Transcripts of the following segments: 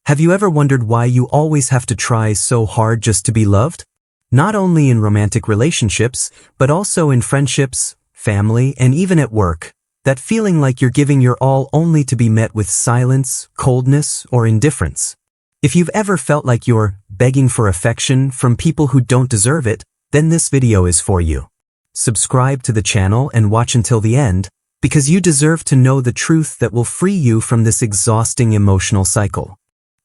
Have you ever wondered why you always have to try so hard just to be loved? Not only in romantic relationships, but also in friendships, family, and even at work. That feeling like you're giving your all only to be met with silence, coldness, or indifference. If you've ever felt like you're begging for affection from people who don't deserve it, then this video is for you. Subscribe to the channel and watch until the end, because you deserve to know the truth that will free you from this exhausting emotional cycle.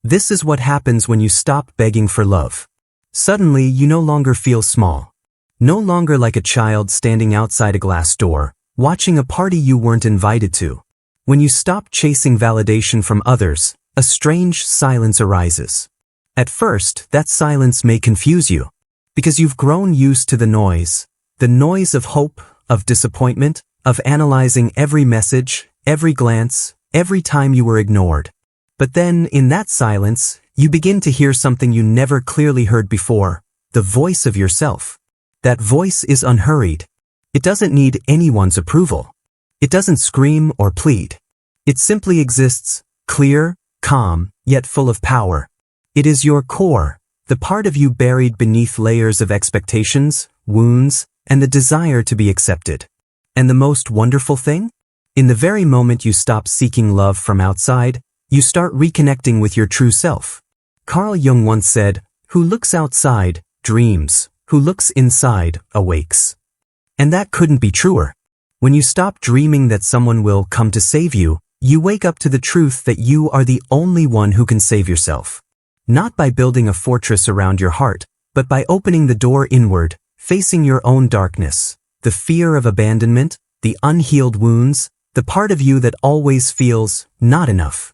This is what happens when you stop begging for love. Suddenly, you no longer feel small. No longer like a child standing outside a glass door, watching a party you weren't invited to. When you stop chasing validation from others, a strange silence arises. At first, that silence may confuse you, because you've grown used to the noise of hope, of disappointment, of analyzing every message, every glance, every time you were ignored. But then, in that silence, you begin to hear something you never clearly heard before, the voice of yourself. That voice is unhurried. It doesn't need anyone's approval. It doesn't scream or plead. It simply exists, clear, calm, yet full of power. It is your core, the part of you buried beneath layers of expectations, wounds, and the desire to be accepted. And the most wonderful thing? In the very moment you stop seeking love from outside, you start reconnecting with your true self. Carl Jung once said, "Who looks outside, dreams. Who looks inside, awakes." And that couldn't be truer. When you stop dreaming that someone will come to save you, you wake up to the truth that you are the only one who can save yourself. Not by building a fortress around your heart, but by opening the door inward, facing your own darkness, the fear of abandonment, the unhealed wounds, the part of you that always feels not enough.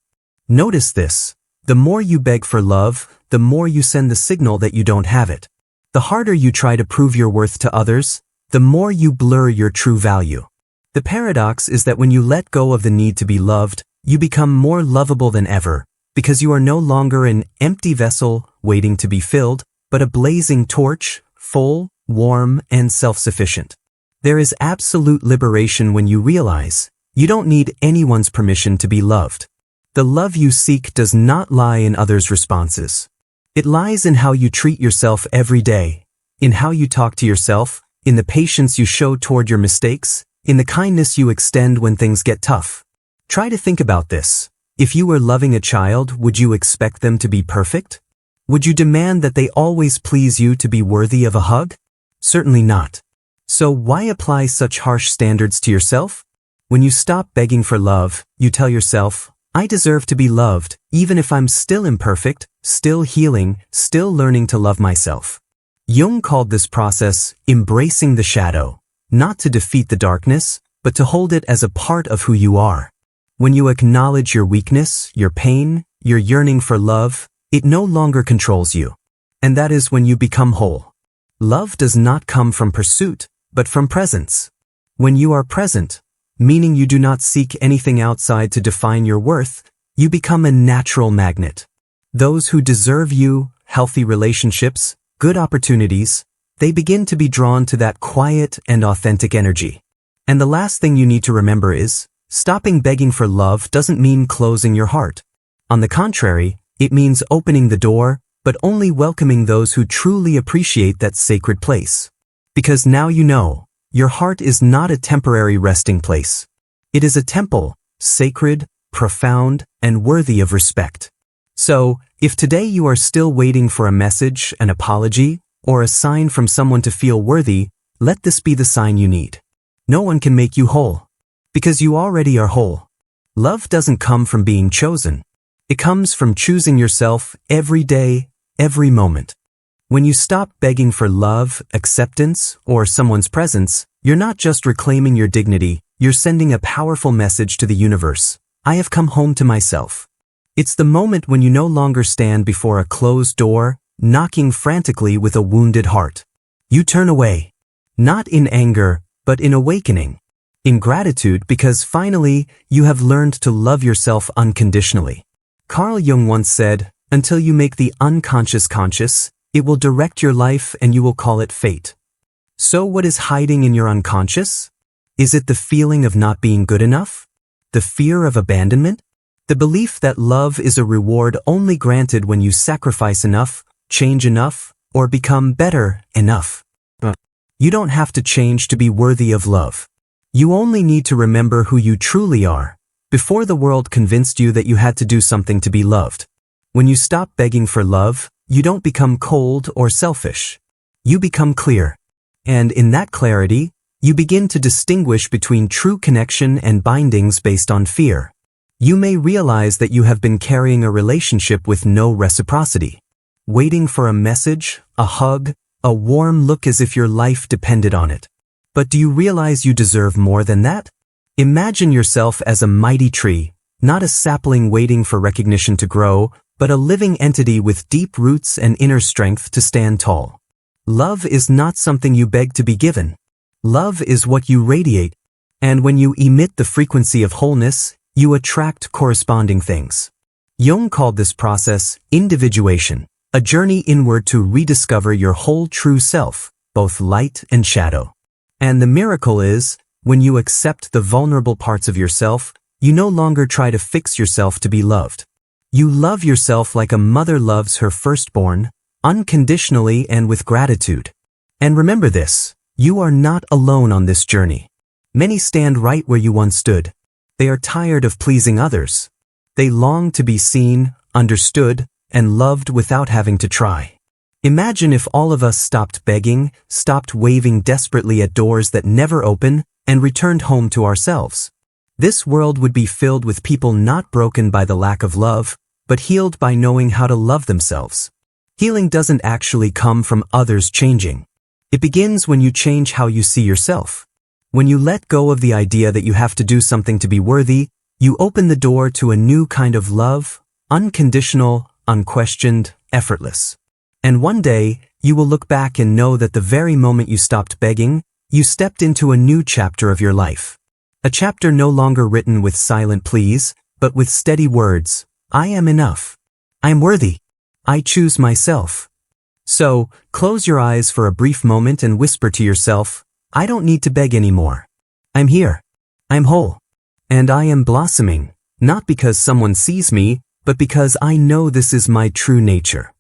Notice this. The more you beg for love, the more you send the signal that you don't have it. The harder you try to prove your worth to others, the more you blur your true value. The paradox is that when you let go of the need to be loved, you become more lovable than ever, because you are no longer an empty vessel waiting to be filled, but a blazing torch, full, warm, and self-sufficient. There is absolute liberation when you realize you don't need anyone's permission to be loved. The love you seek does not lie in others' responses. It lies in how you treat yourself every day, in how you talk to yourself, in the patience you show toward your mistakes, in the kindness you extend when things get tough. Try to think about this. If you were loving a child, would you expect them to be perfect? Would you demand that they always please you to be worthy of a hug? Certainly not. So why apply such harsh standards to yourself? When you stop begging for love, you tell yourself, "I deserve to be loved, even if I'm still imperfect, still healing, still learning to love myself." Jung called this process embracing the shadow, not to defeat the darkness, but to hold it as a part of who you are. When you acknowledge your weakness, your pain, your yearning for love, it no longer controls you. And that is when you become whole. Love does not come from pursuit, but from presence. When you are present, meaning you do not seek anything outside to define your worth, you become a natural magnet. Those who deserve you, healthy relationships, good opportunities, they begin to be drawn to that quiet and authentic energy. And the last thing you need to remember is, stopping begging for love doesn't mean closing your heart. On the contrary, it means opening the door, but only welcoming those who truly appreciate that sacred place. Because now you know, your heart is not a temporary resting place. It is a temple, sacred, profound, and worthy of respect. So, if today you are still waiting for a message, an apology, or a sign from someone to feel worthy, let this be the sign you need. No one can make you whole, because you already are whole. Love doesn't come from being chosen. It comes from choosing yourself every day, every moment. When you stop begging for love, acceptance, or someone's presence, you're not just reclaiming your dignity, you're sending a powerful message to the universe. I have come home to myself. It's the moment when you no longer stand before a closed door, knocking frantically with a wounded heart. You turn away. Not in anger, but in awakening. In gratitude, because finally, you have learned to love yourself unconditionally. Carl Jung once said, "Until you make the unconscious conscious, it will direct your life and you will call it fate." So what is hiding in your unconscious? Is it the feeling of not being good enough? The fear of abandonment? The belief that love is a reward only granted when you sacrifice enough, change enough, or become better enough. You don't have to change to be worthy of love. You only need to remember who you truly are, before the world convinced you that you had to do something to be loved. When you stop begging for love, you don't become cold or selfish. You become clear. And in that clarity, you begin to distinguish between true connection and bindings based on fear. You may realize that you have been carrying a relationship with no reciprocity, waiting for a message, a hug, a warm look as if your life depended on it. But do you realize you deserve more than that? Imagine yourself as a mighty tree, not a sapling waiting for recognition to grow, but a living entity with deep roots and inner strength to stand tall. Love is not something you beg to be given. Love is what you radiate, and when you emit the frequency of wholeness, you attract corresponding things. Jung called this process individuation, a journey inward to rediscover your whole true self, both light and shadow. And the miracle is, when you accept the vulnerable parts of yourself, you no longer try to fix yourself to be loved. You love yourself like a mother loves her firstborn, unconditionally and with gratitude. And remember this, you are not alone on this journey. Many stand right where you once stood. They are tired of pleasing others. They long to be seen, understood, and loved without having to try. Imagine if all of us stopped begging, stopped waving desperately at doors that never open, and returned home to ourselves. This world would be filled with people not broken by the lack of love, but healed by knowing how to love themselves. Healing doesn't actually come from others changing. It begins when you change how you see yourself. When you let go of the idea that you have to do something to be worthy, you open the door to a new kind of love, unconditional, unquestioned, effortless. And one day, you will look back and know that the very moment you stopped begging, you stepped into a new chapter of your life. A chapter no longer written with silent pleas, but with steady words. I am enough. I am worthy. I choose myself. So, close your eyes for a brief moment and whisper to yourself, I don't need to beg anymore. I'm here. I'm whole. And I am blossoming, not because someone sees me, but because I know this is my true nature.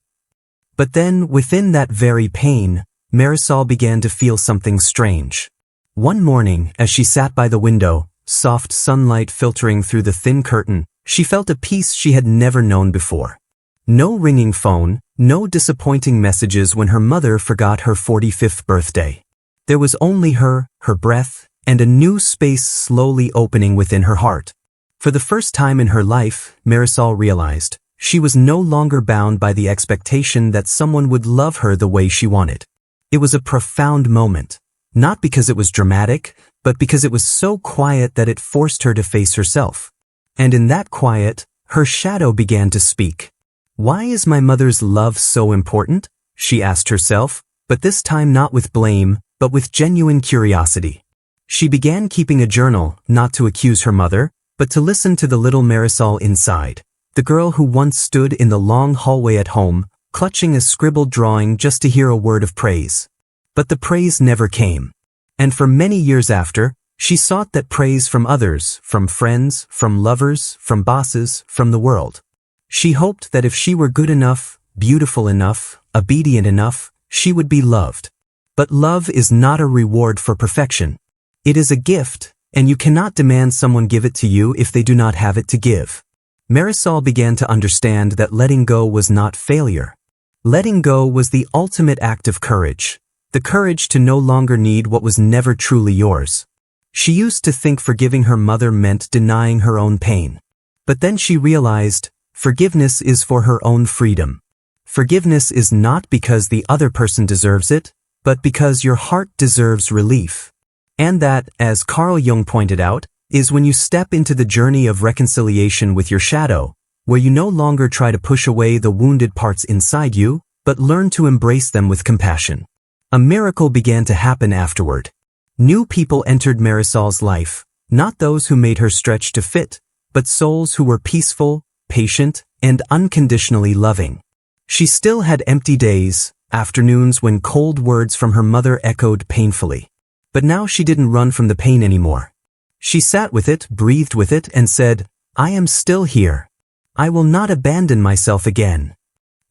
But then, within that very pain, Marisol began to feel something strange. One morning, as she sat by the window, soft sunlight filtering through the thin curtain, she felt a peace she had never known before. No ringing phone, no disappointing messages when her mother forgot her 45th birthday. There was only her breath, and a new space slowly opening within her heart. For the first time in her life, Marisol realized, she was no longer bound by the expectation that someone would love her the way she wanted. It was a profound moment, not because it was dramatic, but because it was so quiet that it forced her to face herself. And in that quiet, her shadow began to speak. Why is my mother's love so important? She asked herself, but this time not with blame, but with genuine curiosity. She began keeping a journal, not to accuse her mother, but to listen to the little Marisol inside, the girl who once stood in the long hallway at home, clutching a scribbled drawing just to hear a word of praise. But the praise never came. And for many years after, she sought that praise from others, from friends, from lovers, from bosses, from the world. She hoped that if she were good enough, beautiful enough, obedient enough, she would be loved. But love is not a reward for perfection. It is a gift, and you cannot demand someone give it to you if they do not have it to give. Marisol began to understand that letting go was not failure. Letting go was the ultimate act of courage, the courage to no longer need what was never truly yours. She used to think forgiving her mother meant denying her own pain. But then she realized, forgiveness is for her own freedom. Forgiveness is not because the other person deserves it, but because your heart deserves relief. And that, as Carl Jung pointed out, is when you step into the journey of reconciliation with your shadow, where you no longer try to push away the wounded parts inside you, but learn to embrace them with compassion. A miracle began to happen afterward. New people entered Marisol's life, not those who made her stretch to fit, but souls who were peaceful, patient, and unconditionally loving. She still had empty days, afternoons when cold words from her mother echoed painfully. But now she didn't run from the pain anymore. She sat with it, breathed with it, and said, I am still here. I will not abandon myself again.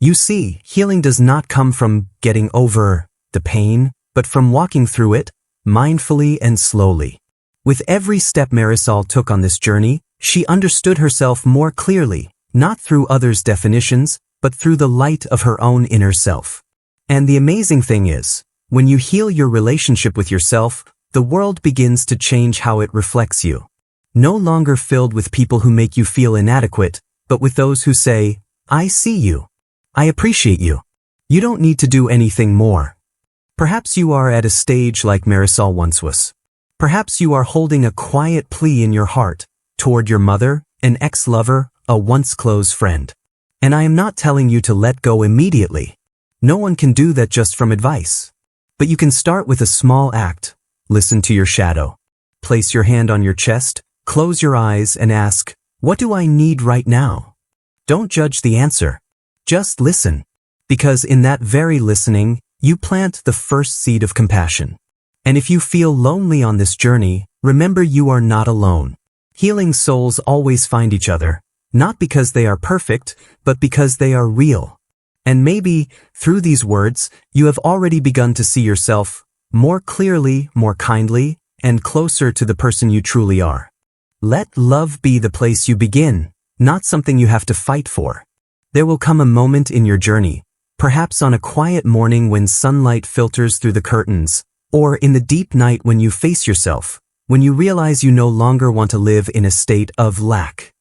You see, healing does not come from getting over the pain, but from walking through it, mindfully and slowly. With every step Marisol took on this journey, she understood herself more clearly, not through others' definitions, but through the light of her own inner self. And the amazing thing is, when you heal your relationship with yourself, the world begins to change how it reflects you. No longer filled with people who make you feel inadequate, but with those who say, I see you. I appreciate you. You don't need to do anything more. Perhaps you are at a stage like Marisol once was. Perhaps you are holding a quiet plea in your heart toward your mother, an ex-lover, a once close friend. And I am not telling you to let go immediately. No one can do that just from advice. But you can start with a small act. Listen to your shadow. Place your hand on your chest, close your eyes and ask, what do I need right now? Don't judge the answer. Just listen. Because in that very listening, you plant the first seed of compassion. And if you feel lonely on this journey, remember you are not alone. Healing souls always find each other, not because they are perfect, but because they are real. And maybe, through these words, you have already begun to see yourself more clearly, more kindly, and closer to the person you truly are. Let love be the place you begin, not something you have to fight for. There will come a moment in your journey, perhaps on a quiet morning when sunlight filters through the curtains, or in the deep night when you face yourself, when you realize you no longer want to live in a state of lack.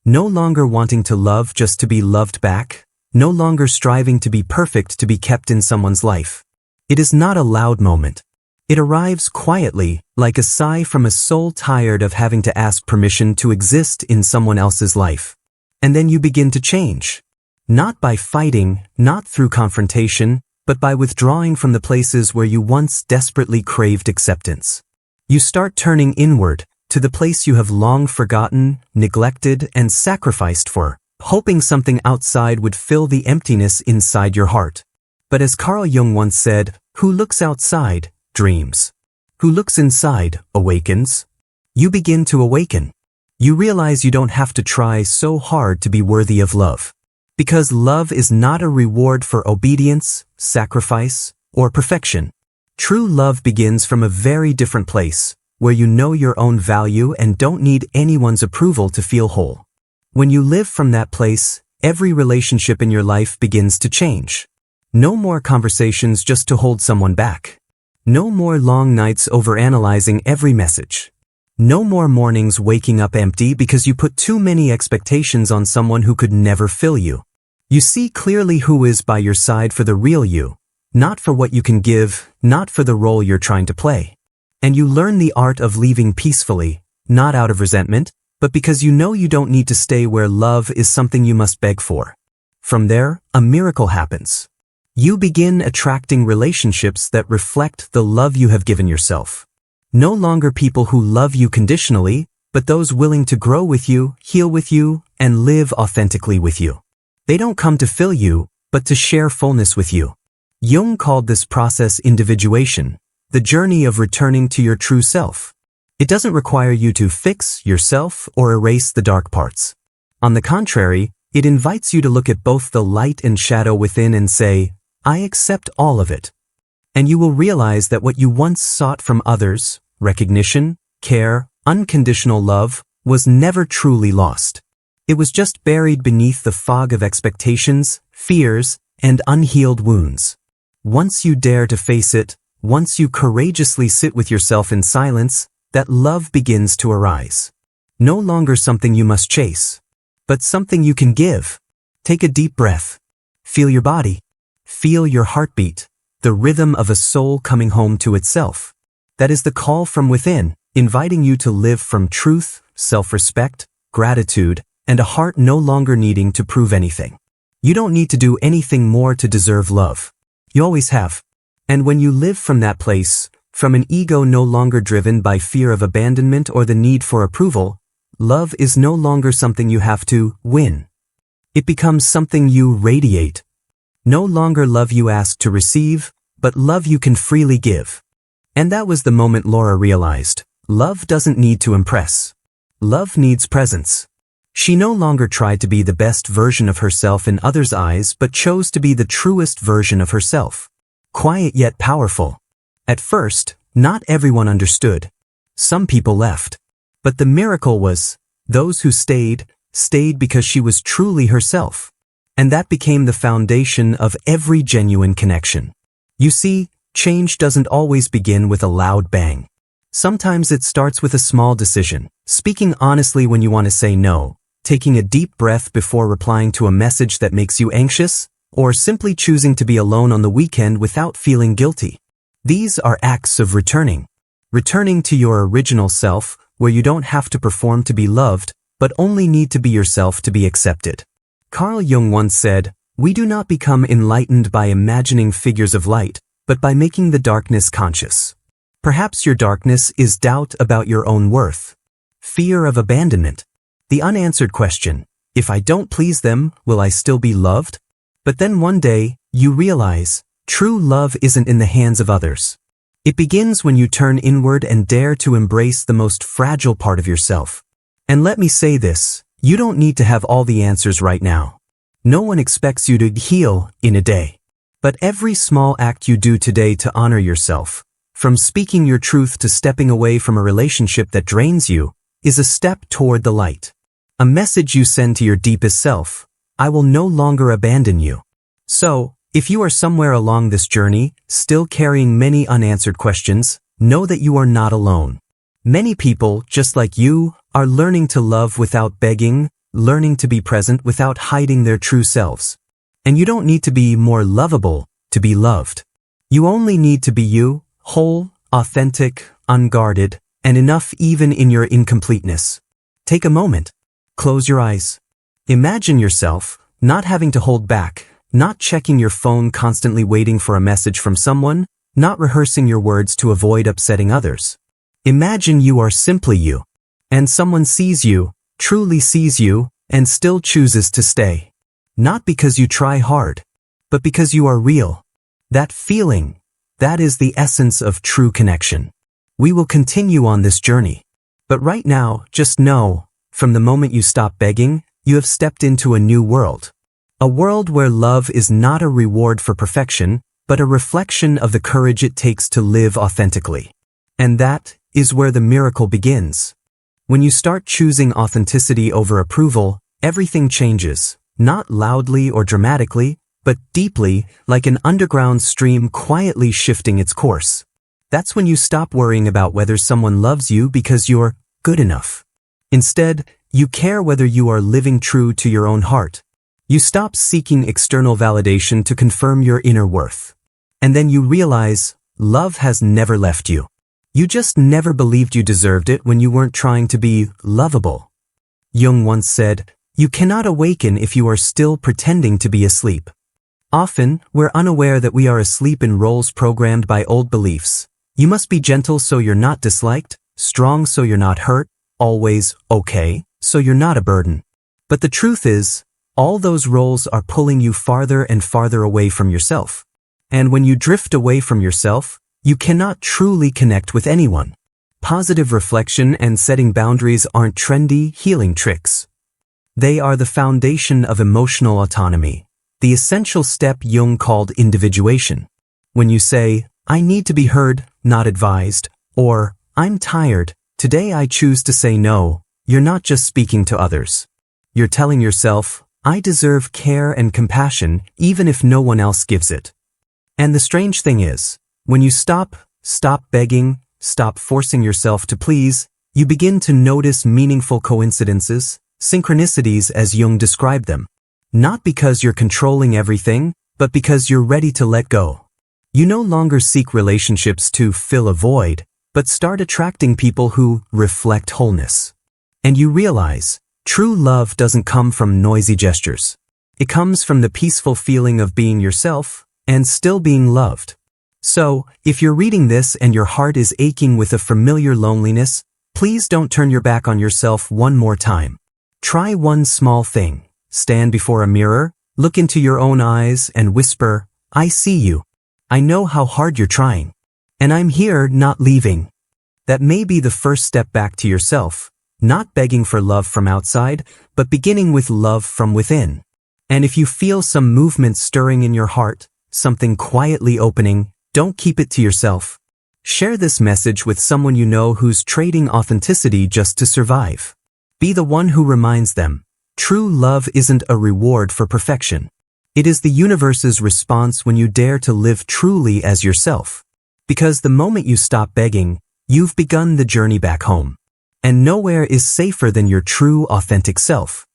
No longer wanting to love just to be loved back, no longer striving to be perfect to be kept in someone's life. It is not a loud moment. It arrives quietly, like a sigh from a soul tired of having to ask permission to exist in someone else's life. And then you begin to change. Not by fighting, not through confrontation, but by withdrawing from the places where you once desperately craved acceptance. You start turning inward, to the place you have long forgotten, neglected, and sacrificed for, hoping something outside would fill the emptiness inside your heart. But as Carl Jung once said, who looks outside, dreams. Who looks inside, awakens. You begin to awaken. You realize you don't have to try so hard to be worthy of love. Because love is not a reward for obedience, sacrifice, or perfection. True love begins from a very different place, where you know your own value and don't need anyone's approval to feel whole. When you live from that place, every relationship in your life begins to change. No more conversations just to hold someone back. No more long nights overanalyzing every message. No more mornings waking up empty because you put too many expectations on someone who could never fill you. You see clearly who is by your side for the real you, not for what you can give, not for the role you're trying to play. And you learn the art of leaving peacefully, not out of resentment, but because you know you don't need to stay where love is something you must beg for. From there, a miracle happens. You begin attracting relationships that reflect the love you have given yourself. No longer people who love you conditionally, but those willing to grow with you, heal with you, and live authentically with you. They don't come to fill you, but to share fullness with you. Jung called this process individuation, the journey of returning to your true self. It doesn't require you to fix yourself or erase the dark parts. On the contrary, it invites you to look at both the light and shadow within and say, I accept all of it. And you will realize that what you once sought from others, recognition, care, unconditional love, was never truly lost. It was just buried beneath the fog of expectations, fears, and unhealed wounds. Once you dare to face it, once you courageously sit with yourself in silence, that love begins to arise. No longer something you must chase, but something you can give. Take a deep breath. Feel your body. Feel your heartbeat, the rhythm of a soul coming home to itself. That is the call from within, inviting you to live from truth, self-respect, gratitude, and a heart no longer needing to prove anything. You don't need to do anything more to deserve love. You always have. And when you live from that place, from an ego no longer driven by fear of abandonment or the need for approval, love is no longer something you have to win. It becomes something you radiate. No longer love you ask to receive, but love you can freely give. And that was the moment Laura realized, love doesn't need to impress. Love needs presence. She no longer tried to be the best version of herself in others' eyes but chose to be the truest version of herself. Quiet yet powerful. At first, not everyone understood. Some people left. But the miracle was, those who stayed because she was truly herself. And that became the foundation of every genuine connection. You see, change doesn't always begin with a loud bang. Sometimes it starts with a small decision, speaking honestly when you want to say no, taking a deep breath before replying to a message that makes you anxious, or simply choosing to be alone on the weekend without feeling guilty. These are acts of returning. Returning to your original self, where you don't have to perform to be loved, but only need to be yourself to be accepted. Carl Jung once said, "We do not become enlightened by imagining figures of light, but by making the darkness conscious." Perhaps your darkness is doubt about your own worth, fear of abandonment, the unanswered question, if I don't please them, will I still be loved? But then one day, you realize, true love isn't in the hands of others. It begins when you turn inward and dare to embrace the most fragile part of yourself. And let me say this, you don't need to have all the answers right now. No one expects you to heal in a day. But every small act you do today to honor yourself, from speaking your truth to stepping away from a relationship that drains you, is a step toward the light. A message you send to your deepest self, I will no longer abandon you. So, if you are somewhere along this journey, still carrying many unanswered questions, know that you are not alone. Many people, just like you, are learning to love without begging, learning to be present without hiding their true selves. And you don't need to be more lovable to be loved. You only need to be you, whole, authentic, unguarded, and enough even in your incompleteness. Take a moment. Close your eyes. Imagine yourself, not having to hold back, not checking your phone constantly waiting for a message from someone, not rehearsing your words to avoid upsetting others. Imagine you are simply you. And someone sees you, truly sees you, and still chooses to stay. Not because you try hard, but because you are real. That feeling, that is the essence of true connection. We will continue on this journey. But right now, just know, from the moment you stop begging, you have stepped into a new world. A world where love is not a reward for perfection, but a reflection of the courage it takes to live authentically. And that is where the miracle begins. When you start choosing authenticity over approval, everything changes, not loudly or dramatically, but deeply, like an underground stream quietly shifting its course. That's when you stop worrying about whether someone loves you because you're good enough. Instead, you care whether you are living true to your own heart. You stop seeking external validation to confirm your inner worth. And then you realize, love has never left you. You just never believed you deserved it when you weren't trying to be lovable. Jung once said, "You cannot awaken if you are still pretending to be asleep." Often, we're unaware that we are asleep in roles programmed by old beliefs. You must be gentle so you're not disliked, strong so you're not hurt, always okay, so you're not a burden. But the truth is, all those roles are pulling you farther and farther away from yourself. And when you drift away from yourself, you cannot truly connect with anyone. Positive reflection and setting boundaries aren't trendy healing tricks. They are the foundation of emotional autonomy, the essential step Jung called individuation. When you say, "I need to be heard, not advised," or "I'm tired, today I choose to say no," you're not just speaking to others. You're telling yourself, "I deserve care and compassion even if no one else gives it." And the strange thing is, when you stop begging, stop forcing yourself to please, you begin to notice meaningful coincidences, synchronicities as Jung described them. Not because you're controlling everything, but because you're ready to let go. You no longer seek relationships to fill a void, but start attracting people who reflect wholeness. And you realize, true love doesn't come from noisy gestures. It comes from the peaceful feeling of being yourself and still being loved. So, if you're reading this and your heart is aching with a familiar loneliness, please don't turn your back on yourself one more time. Try one small thing. Stand before a mirror, look into your own eyes and whisper, "I see you. I know how hard you're trying. And I'm here, not leaving." That may be the first step back to yourself, not begging for love from outside, but beginning with love from within. And if you feel some movement stirring in your heart, something quietly opening, don't keep it to yourself. Share this message with someone you know who's trading authenticity just to survive. Be the one who reminds them, true love isn't a reward for perfection. It is the universe's response when you dare to live truly as yourself. Because the moment you stop begging, you've begun the journey back home. And nowhere is safer than your true, authentic self.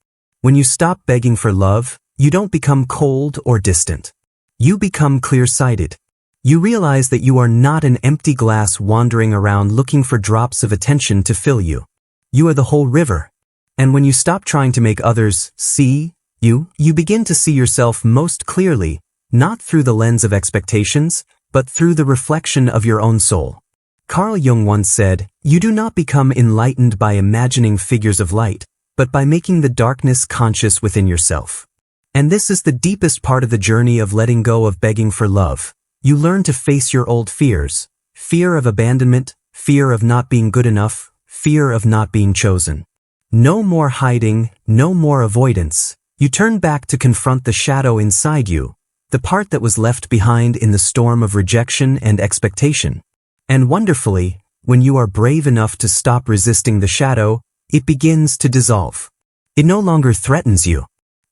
When you stop begging for love, you don't become cold or distant. You become clear-sighted. You realize that you are not an empty glass wandering around looking for drops of attention to fill you. You are the whole river. And when you stop trying to make others see you begin to see yourself most clearly, not through the lens of expectations, but through the reflection of your own soul. Carl Jung once said, "You do not become enlightened by imagining figures of light, but by making the darkness conscious within yourself." And this is the deepest part of the journey of letting go of begging for love. You learn to face your old fears. Fear of abandonment, fear of not being good enough, fear of not being chosen. No more hiding, no more avoidance. You turn back to confront the shadow inside you, the part that was left behind in the storm of rejection and expectation. And wonderfully, when you are brave enough to stop resisting the shadow, it begins to dissolve. It no longer threatens you.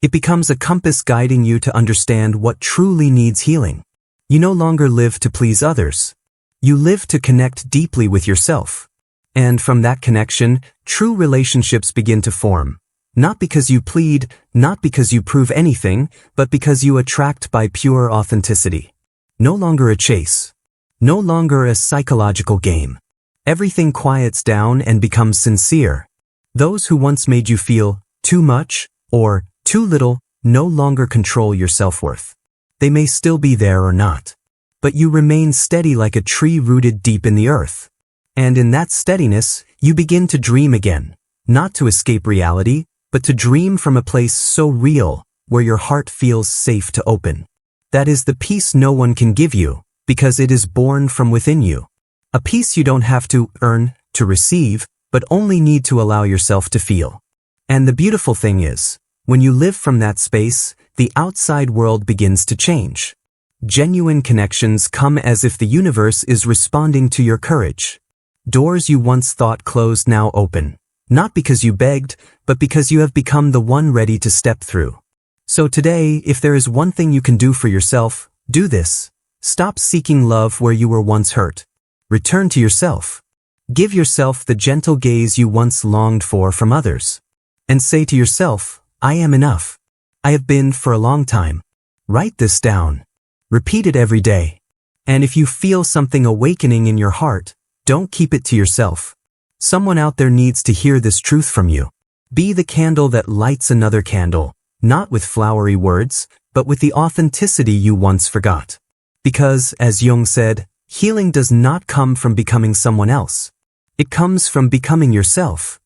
It becomes a compass guiding you to understand what truly needs healing. You no longer live to please others. You live to connect deeply with yourself. And from that connection, true relationships begin to form. Not because you plead, not because you prove anything, but because you attract by pure authenticity. No longer a chase. No longer a psychological game. Everything quiets down and becomes sincere. Those who once made you feel too much or too little no longer control your self-worth. They may still be there or not, but you remain steady like a tree rooted deep in the earth. And in that steadiness, you begin to dream again, not to escape reality, but to dream from a place so real, where your heart feels safe to open. That is the peace no one can give you, because it is born from within you. A peace you don't have to earn, to receive, but only need to allow yourself to feel. And the beautiful thing is, when you live from that space, the outside world begins to change. Genuine connections come as if the universe is responding to your courage. Doors you once thought closed now open, not because you begged, but because you have become the one ready to step through. So today, if there is one thing you can do for yourself, do this. Stop seeking love where you were once hurt. Return to yourself. Give yourself the gentle gaze you once longed for from others. And say to yourself, I am enough. I have been for a long time. Write this down. Repeat it every day. And if you feel something awakening in your heart, don't keep it to yourself. Someone out there needs to hear this truth from you. Be the candle that lights another candle, not with flowery words, but with the authenticity you once forgot. Because, as Jung said, healing does not come from becoming someone else. It comes from becoming yourself.